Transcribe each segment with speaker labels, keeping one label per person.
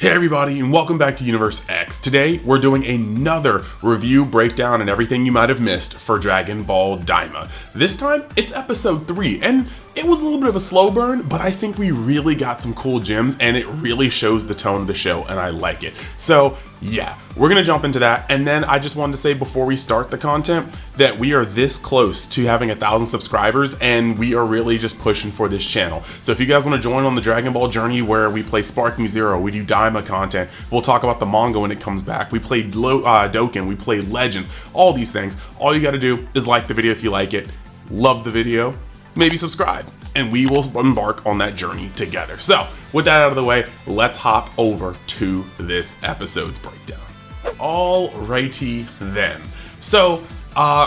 Speaker 1: Hey everybody, and welcome back to Universe X. Today we're doing another review, breakdown, and everything you might have missed for Dragon Ball Daima. This time it's episode 3, and it was a little bit of a slow burn, but I think we really got some cool gems, and it really shows the tone of the show, and I like it. So yeah, we're gonna jump into that, and then I just wanted to say before we start the content that we are this close to having 1,000 subscribers, and we are really just pushing for this channel. So if you guys want to join on the Dragon Ball journey where we play Sparking Zero, we do Daima content, we'll talk about the manga when it comes back, we play Dokkan, we play Legends, all these things, all you gotta do is like the video if you like it, love the video, maybe subscribe, and we will embark on that journey together. So with that out of the way, let's hop over to this episode's breakdown. Alrighty then. So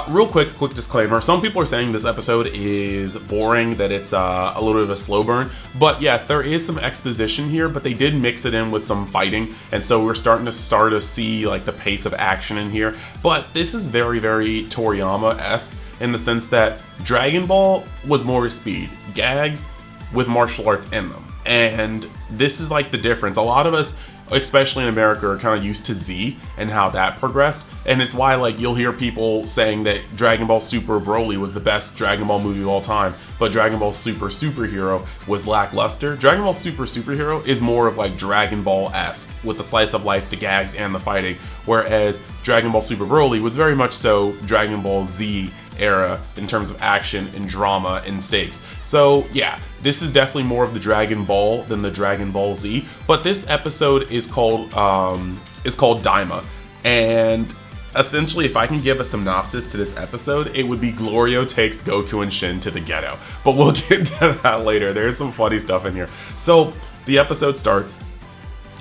Speaker 1: real quick disclaimer. Some people are saying this episode is boring, that it's a little bit of a slow burn. But yes, there is some exposition here, but they did mix it in with some fighting. And so we're starting to see like the pace of action in here. But this is very, very Toriyama-esque in the sense that Dragon Ball was more speed, gags with martial arts in them. And this is like the difference. A lot of us, especially in America, are kind of used to Z and how that progressed, and it's why like you'll hear people saying that Dragon Ball Super Broly was the best Dragon Ball movie of all time, but Dragon Ball Super Superhero was lackluster. Dragon Ball Super Superhero is more of like Dragon Ball-esque with the slice of life, the gags, and the fighting, whereas Dragon Ball Super Broly was very much so Dragon Ball Z era in terms of action and drama and stakes. So yeah, this is definitely more of the Dragon Ball than the Dragon Ball Z, but this episode is called Daima, and essentially if I can give a synopsis to this episode, it would be Glorio takes Goku and Shin to the ghetto, but we'll get to that later. There's some funny stuff in here. So the episode starts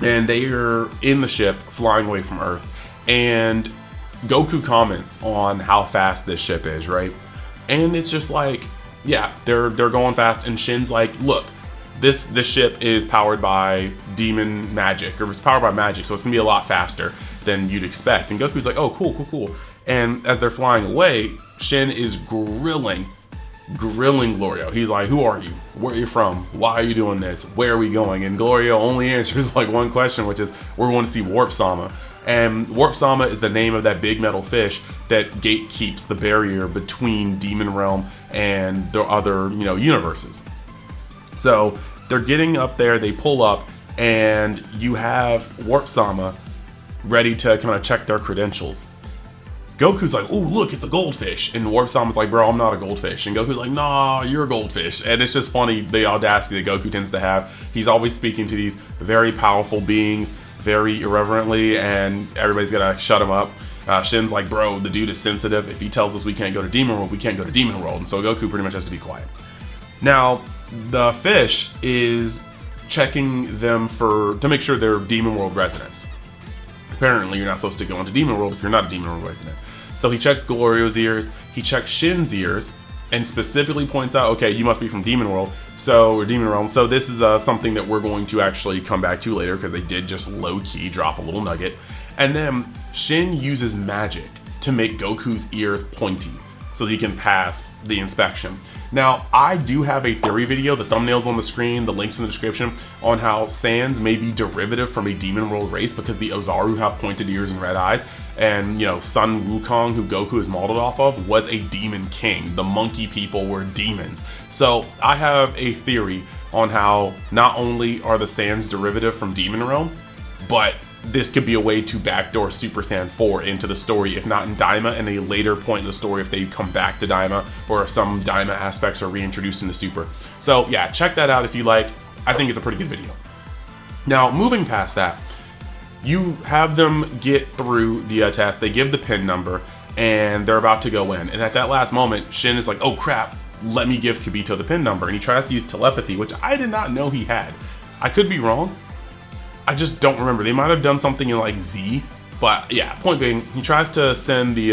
Speaker 1: and they are in the ship flying away from Earth, and Goku comments on how fast this ship is, right? And it's just like, yeah, they're going fast, and Shin's like, look, this ship is powered by demon magic, or it's powered by magic, so it's gonna be a lot faster than you'd expect. And Goku's like, oh, cool. And as they're flying away, Shin is grilling Glorio. He's like, who are you? Where are you from? Why are you doing this? Where are we going? And Glorio only answers like one question, which is, we're going to see Warp Sama. And Warp Sama is the name of that big metal fish that gatekeeps the barrier between Demon Realm and the other, universes. So they're getting up there, they pull up, and you have Warp Sama ready to kind of check their credentials. Goku's like, oh, look, it's a goldfish. And Warp Sama's like, bro, I'm not a goldfish. And Goku's like, nah, you're a goldfish. And it's just funny, the audacity that Goku tends to have. He's always speaking to these very powerful beings very irreverently, and everybody's gotta shut him up. Shin's like, bro, the dude is sensitive. If he tells us we can't go to Demon World, we can't go to Demon World. And so Goku pretty much has to be quiet. Now, the fish is checking them to make sure they're Demon World residents. Apparently, you're not supposed to go into Demon World if you're not a Demon World resident. So he checks Glorio's ears, he checks Shin's ears, and specifically points out, okay, you must be from Demon World, or Demon Realm. So this is something that we're going to actually come back to later, because they did just low-key drop a little nugget. And then Shin uses magic to make Goku's ears pointy so that he can pass the inspection. Now, I do have a theory video, the thumbnail's on the screen, the link's in the description, on how Saiyans may be derivative from a Demon World race, because the Ozaru have pointed ears and red eyes, and Sun Wukong, who Goku is modeled off of, was a demon king. The monkey people were demons. So I have a theory on how not only are the Saiyans derivative from Demon Realm, but this could be a way to backdoor Super Saiyan 4 into the story, if not in Daima, and a later point in the story if they come back to Daima, or if some Daima aspects are reintroduced into Super. So yeah, check that out if you like. I think it's a pretty good video. Now, moving past that, you have them get through the test, they give the pin number, and they're about to go in. And at that last moment, Shin is like, oh crap, let me give Kibito the pin number. And he tries to use telepathy, which I did not know he had. I could be wrong. I just don't remember. They might have done something in like Z, but yeah, point being, he tries to send the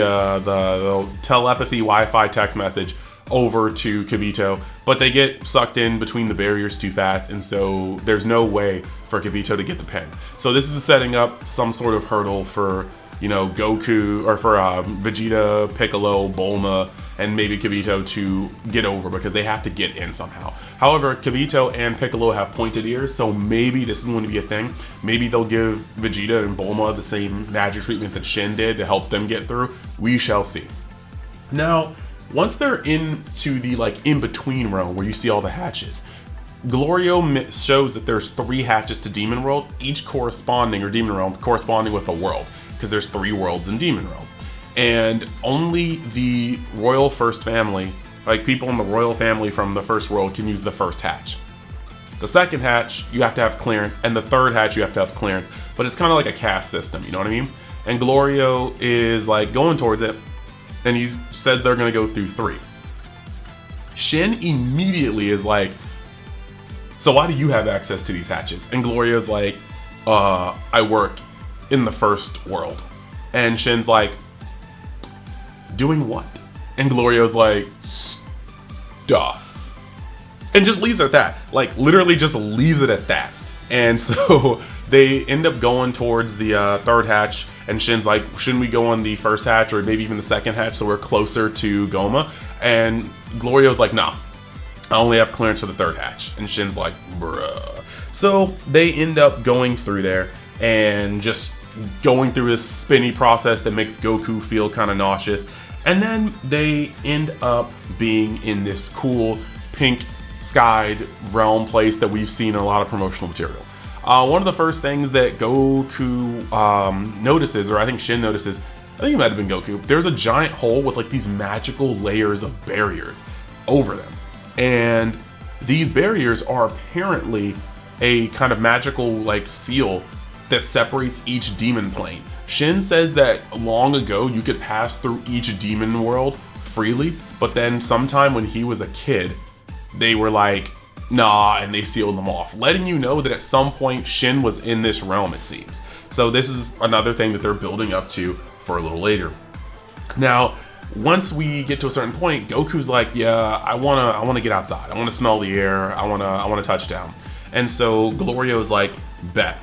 Speaker 1: telepathy Wi-Fi text message over to Kibito, but they get sucked in between the barriers too fast, and so there's no way for Kibito to get the pin. So this is setting up some sort of hurdle for, Goku, or for Vegeta, Piccolo, Bulma, and maybe Kibito to get over, because they have to get in somehow. However, Kibito and Piccolo have pointed ears, so maybe this is going to be a thing. Maybe they'll give Vegeta and Bulma the same magic treatment that Shin did to help them get through. We shall see. Now, once they're into the like in-between realm where you see all the hatches, Glorio shows that there's 3 hatches to Demon World, each corresponding, or Demon Realm, corresponding with a world, because there's 3 worlds in Demon Realm. And only the royal first family, like people in the royal family from the first world, can use the first hatch. The second hatch, you have to have clearance, and the third hatch, you have to have clearance. But it's kind of like a caste system, you know what I mean? And Glorio is like going towards it, and he says they're gonna go through 3. Shin immediately is like, so why do you have access to these hatches? And Glorio's like, I work in the first world. And Shin's like, doing what? And Glorio's like, stuff. And just leaves it at that. Like, literally just leaves it at that. And so they end up going towards the third hatch, and Shin's like, shouldn't we go on the first hatch or maybe even the second hatch so we're closer to Goma? And Glorio's like, nah, I only have clearance for the third hatch. And Shin's like, bruh. So they end up going through there and just going through this spinny process that makes Goku feel kind of nauseous. And then they end up being in this cool pink skied realm place that we've seen in a lot of promotional material. One of the first things that Goku notices, or I think Shin notices, I think it might have been Goku, there's a giant hole with like these magical layers of barriers over them. And these barriers are apparently a kind of magical like seal that separates each demon plane. Shin says that long ago you could pass through each demon world freely, but then sometime when he was a kid, they were like, nah, and they sealed them off, letting you know that at some point Shin was in this realm, it seems. So this is another thing that they're building up to for a little later. Now, once we get to a certain point, Goku's like, yeah, I wanna get outside. I wanna smell the air. I wanna touch down. And so Glorio's like, bet.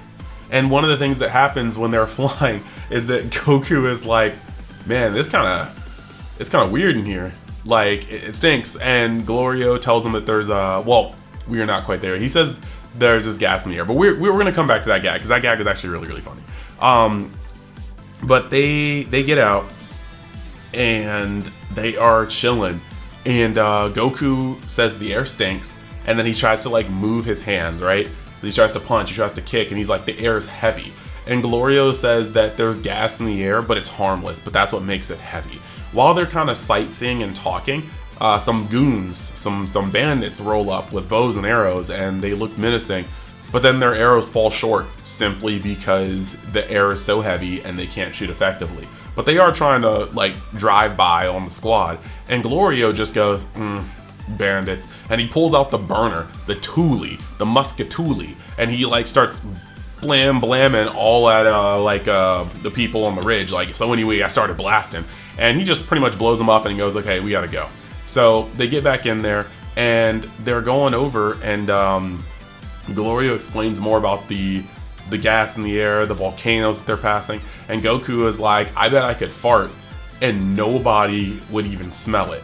Speaker 1: And one of the things that happens when they're flying is that Goku is like, man, it's kind of weird in here. Like, it stinks. And Glorio tells him that there's well, we are not quite there. He says there's this gas in the air, but we're gonna come back to that gag because that gag is actually really, really funny. But they get out and they are chilling, and Goku says the air stinks, and then he tries to like move his hands, right? He tries to punch, he tries to kick, and he's like, the air is heavy. And Glorio says that there's gas in the air, but it's harmless, but that's what makes it heavy. While they're kind of sightseeing and talking, some goons, some bandits roll up with bows and arrows, and they look menacing, but then their arrows fall short simply because the air is so heavy and they can't shoot effectively. But they are trying to like drive by on the squad, and Glorio just goes, bandits, and he pulls out the burner, the Thule, the musketuli, and he like starts blamming all at the people on the ridge. Like, so anyway, I started blasting, and he just pretty much blows them up, and he goes, okay, we gotta go. So they get back in there, and they're going over, and Glorio explains more about the gas in the air, the volcanoes that they're passing, and Goku is like, I bet I could fart and nobody would even smell it.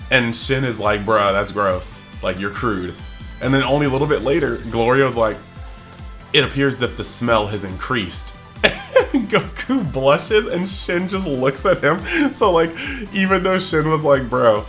Speaker 1: And Shin is like, bruh, that's gross. Like, you're crude. And then only a little bit later, Glorio's like, it appears that the smell has increased. And Goku blushes and Shin just looks at him. So like, even though Shin was like, bro,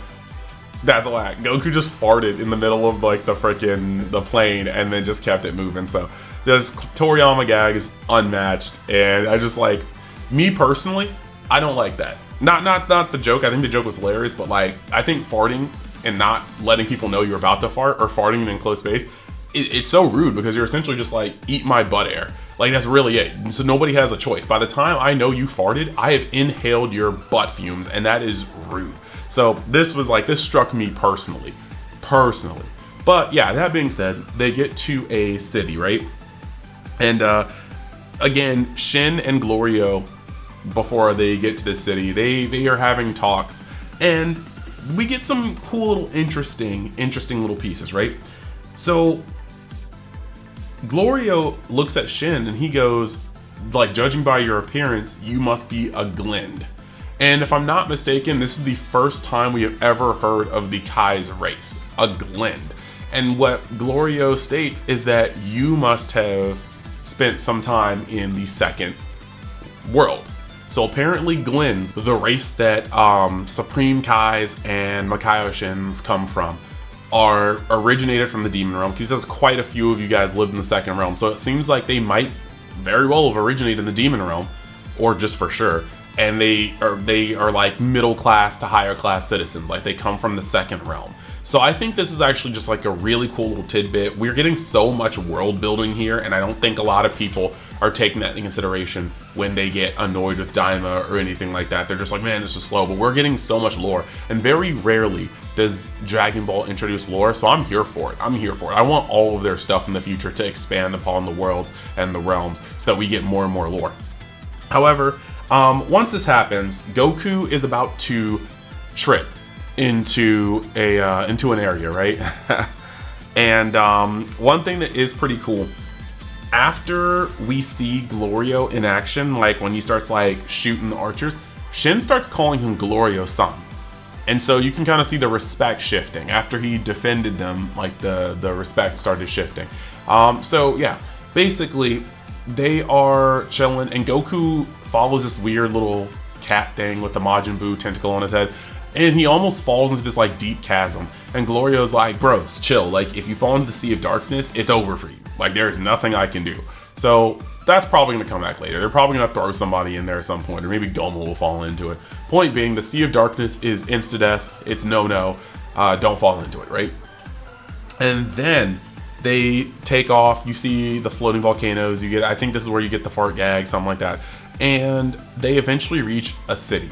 Speaker 1: that's whack, Goku just farted in the middle of like the plane and then just kept it moving. So this Toriyama gag is unmatched. And I just like, me personally, I don't like that. Not the joke. I think the joke was hilarious, but like, I think farting and not letting people know you're about to fart or farting in an enclosed space, it's so rude because you're essentially just like, eat my butt air. Like, that's really it. And so nobody has a choice. By the time I know you farted, I have inhaled your butt fumes, and that is rude. So this was like, this struck me personally. But yeah, that being said, they get to a city, right? And again, Shin and Glorio, before they get to the city, they are having talks, and we get some cool little interesting little pieces, right? So Glorio looks at Shin and he goes, like, judging by your appearance, you must be a Glend. And if I'm not mistaken, this is the first time we have ever heard of the Kai's race, a Glend. And what Glorio states is that you must have spent some time in the second world. So apparently Glend's, the race that Supreme Kais and Makaioshins come from, are originated from the Demon Realm. He says quite a few of you guys live in the second realm, so it seems like they might very well have originated in the Demon Realm, or just for sure. And they are like middle class to higher class citizens, like they come from the second realm. So I think this is actually just like a really cool little tidbit. We're getting so much world building here, and I don't think a lot of people are taking that into consideration when they get annoyed with Daima or anything like that. They're just like, man, this is slow, but we're getting so much lore, and very rarely does Dragon Ball introduce lore, so I'm here for it. I'm here for it. I want all of their stuff in the future to expand upon the worlds and the realms so that we get more and more lore. However, once this happens, Goku is about to trip into an area, right? And one thing that is pretty cool, after we see Glorio in action, like when he starts like shooting archers, Shin starts calling him Glorio Son. And so you can kind of see the respect shifting. After he defended them, like the respect started shifting. So yeah, basically they are chilling, and Goku follows this weird little cat thing with the Majin Buu tentacle on his head, and he almost falls into this like deep chasm. And Glorio's like, bros, chill. Like if you fall into the Sea of Darkness, it's over for you. Like there's nothing I can do. So that's probably gonna come back later. They're probably gonna throw somebody in there at some point, or maybe Goma will fall into it. Point being, the Sea of Darkness is insta-death. It's no-no. Don't fall into it, right? And then they take off. You see the floating volcanoes. You get, I think this is where you get the fart gag, something like that. And they eventually reach a city,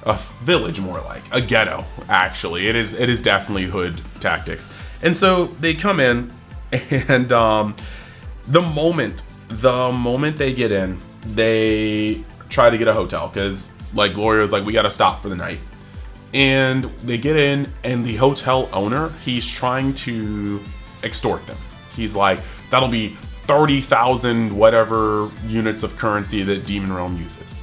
Speaker 1: a village, more like a ghetto. Actually, it is definitely hood tactics. And so they come in, and the moment they get in, they try to get a hotel, because like Glorio's like, we gotta stop for the night. And they get in, and the hotel owner, he's trying to extort them. He's like, that'll be 30,000 whatever units of currency that Demon Realm uses.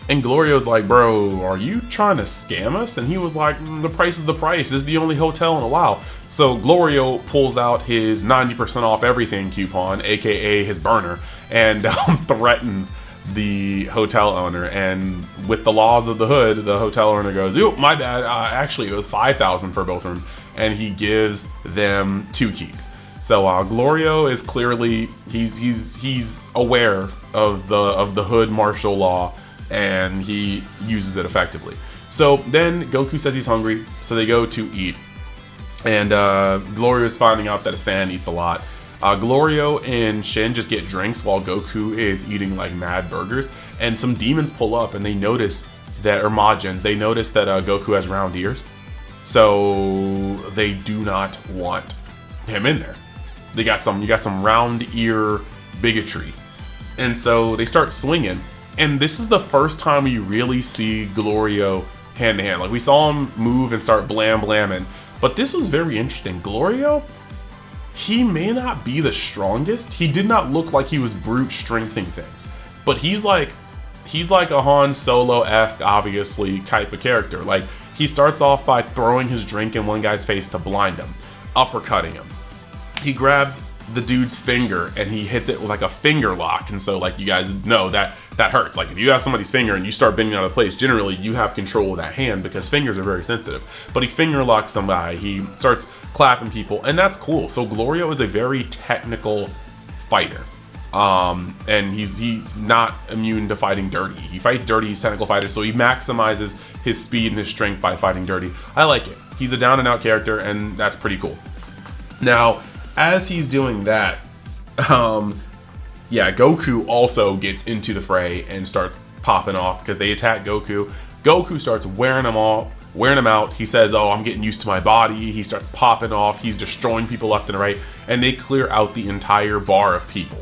Speaker 1: And Glorio's like, bro, are you trying to scam us? And he was like, the price is the price. This is the only hotel in a while. So Glorio pulls out his 90% off everything coupon, aka his burner, and threatens the hotel owner. And with the laws of the hood, the hotel owner goes, "Ooh, my bad. Actually, it was 5,000 for both rooms," and he gives them 2 keys. So Glorio is clearly he's aware of the hood martial law, and he uses it effectively. So then Goku says he's hungry, so they go to eat. And Glorio is finding out that a Saiyan eats a lot. Glorio and Shin just get drinks while Goku is eating like mad burgers. And some demons pull up, and they notice that, or Majins, they notice that Goku has round ears. So they do not want him in there. You got some round ear bigotry. And so they start swinging. And this is the first time we really see Glorio hand to hand. Like we saw him move and start blamming. But this was very interesting. Glorio, he may not be the strongest. He did not look like he was brute strengthening things. But he's like a Han Solo-esque, obviously, type of character. Like, he starts off by throwing his drink in one guy's face to blind him, uppercutting him. He grabs the dude's finger and he hits it with like a finger lock. And so, like, you guys know that hurts. Like, if you have somebody's finger and you start bending out of place, generally you have control of that hand because fingers are very sensitive. But he finger locks somebody, he starts clapping people, and that's cool. So Glorio is a very technical fighter. And he's not immune to fighting dirty. He fights dirty, he's a technical fighter, so he maximizes his speed and his strength by fighting dirty. I like it. He's a down and out character, and that's pretty cool. Now, as he's doing that, yeah, Goku also gets into the fray and starts popping off because they attack Goku. Goku starts wearing them out. He says, "Oh, I'm getting used to my body." He starts popping off. He's destroying people left and right, and they clear out the entire bar of people.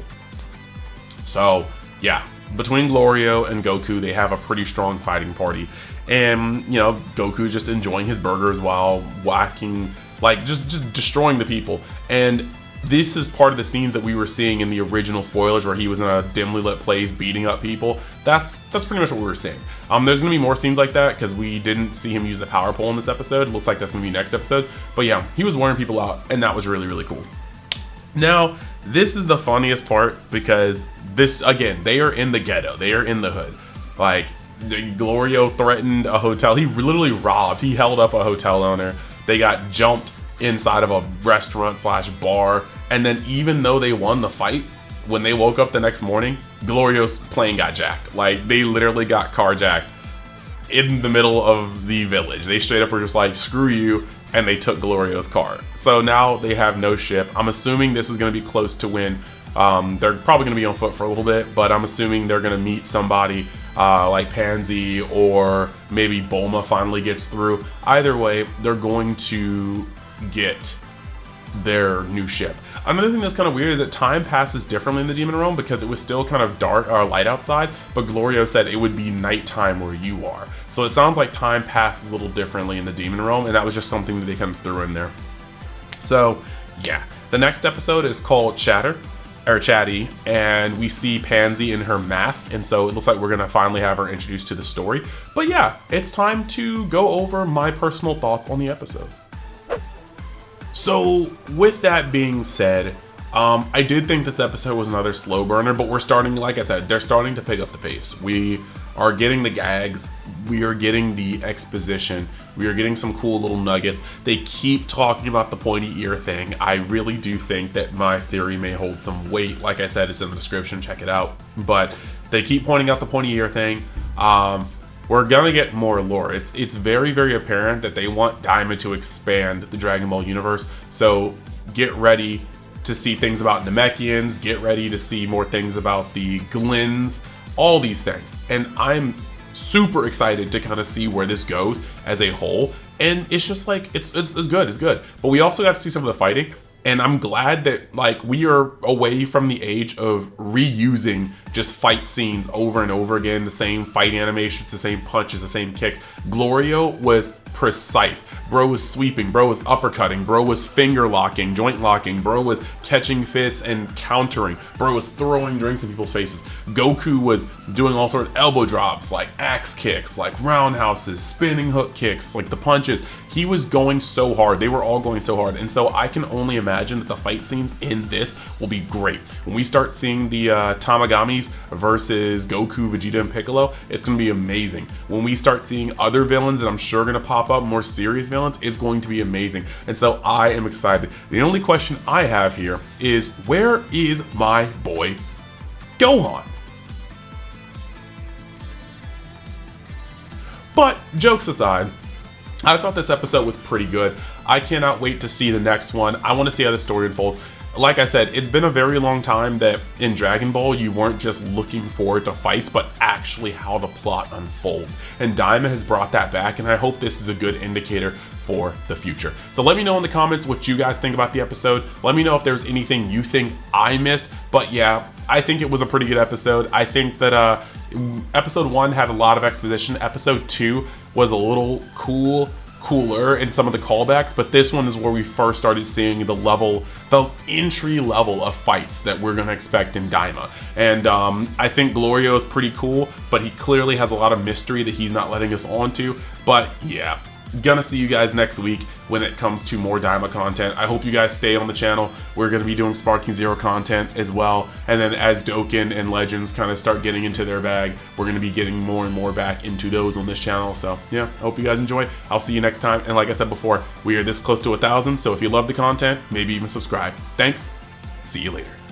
Speaker 1: So, yeah, between Glorio and Goku, they have a pretty strong fighting party. And, you know, Goku's just enjoying his burgers while whacking, like, just destroying the people. And this is part of the scenes that we were seeing in the original spoilers where he was in a dimly lit place beating up people. That's pretty much what we were seeing. There's going to be more scenes like that because we didn't see him use the power pole in this episode. It looks like that's going to be next episode. But yeah, he was wearing people out, and that was really, really cool. Now, this is the funniest part because this, again, they are in the ghetto. They are in the hood. Like, Glorio threatened a hotel. He literally robbed. He held up a hotel owner. They got jumped inside of a restaurant / bar. And then even though they won the fight, when they woke up the next morning, Glorio's plane got jacked. Like, they literally got carjacked in the middle of the village. They straight up were just like, screw you, and they took Glorio's car. So now they have no ship. I'm assuming this is going to be close to when they're probably going to be on foot for a little bit, but I'm assuming they're going to meet somebody like Pansy, or maybe Bulma finally gets through. Either way, they're going to get their new ship. Another thing that's kind of weird is that time passes differently in the Demon Realm because it was still kind of dark or light outside, but Glorio said it would be nighttime where you are. So it sounds like time passes a little differently in the Demon Realm, and that was just something that they kind of threw in there. So yeah, the next episode is called Chatty, and we see Pansy in her mask, and so it looks like we're gonna finally have her introduced to the story. But yeah, it's time to go over my personal thoughts on the episode. So with that being said, I did think this episode was another slow burner, but we're starting, like I said, they're starting to pick up the pace. We are getting the gags, we are getting the exposition, we are getting some cool little nuggets. They keep talking about the pointy ear thing. I really do think that my theory may hold some weight. Like I said, it's in the description, check it out. But they keep pointing out the pointy ear thing. We're gonna get more lore. It's very, very apparent that they want Daima to expand the Dragon Ball universe. So get ready to see things about Namekians, get ready to see more things about the Glens, all these things. And I'm super excited to kind of see where this goes as a whole. And it's just like, it's good. But we also got to see some of the fighting. And I'm glad that, like, we are away from the age of reusing just fight scenes over and over again, the same fight animations, the same punches, the same kicks. Glorio was precise. Bro was sweeping, bro was uppercutting, bro was finger locking, joint locking, bro was catching fists and countering, bro was throwing drinks in people's faces. Goku was doing all sorts of elbow drops, like axe kicks, like roundhouses, spinning hook kicks, like the punches. He was going so hard. They were all going so hard. And so I can only imagine that the fight scenes in this will be great. When we start seeing the Tamagamis versus Goku, Vegeta, and Piccolo, it's going to be amazing. When we start seeing other villains that I'm sure going to pop up, more serious villains, it's going to be amazing. And so I am excited. The only question I have here is, where is my boy Gohan? But jokes aside, I thought this episode was pretty good. I cannot wait to see the next one. I want to see how the story unfolds. Like I said, it's been a very long time that in Dragon Ball you weren't just looking forward to fights, but actually how the plot unfolds. And Daima has brought that back, and I hope this is a good indicator for the future. So let me know in the comments what you guys think about the episode. Let me know if there's anything you think I missed. But yeah, I think it was a pretty good episode. I think that episode 1 had a lot of exposition. Episode 2 was a little cooler in some of the callbacks, but this one is where we first started seeing the entry level of fights that we're gonna expect in Daima. And I think Glorio is pretty cool, but he clearly has a lot of mystery that he's not letting us onto. But yeah, gonna see you guys next week when it comes to more Daima content. I hope you guys stay on the channel. We're gonna be doing Sparking Zero content as well, and then as Dokkan and Legends kind of start getting into their bag, we're gonna be getting more and more back into those on this channel. So yeah, hope you guys enjoy. I'll see you next time, and like I said before, we are this close to 1,000, so if you love the content, maybe even subscribe. Thanks, see you later.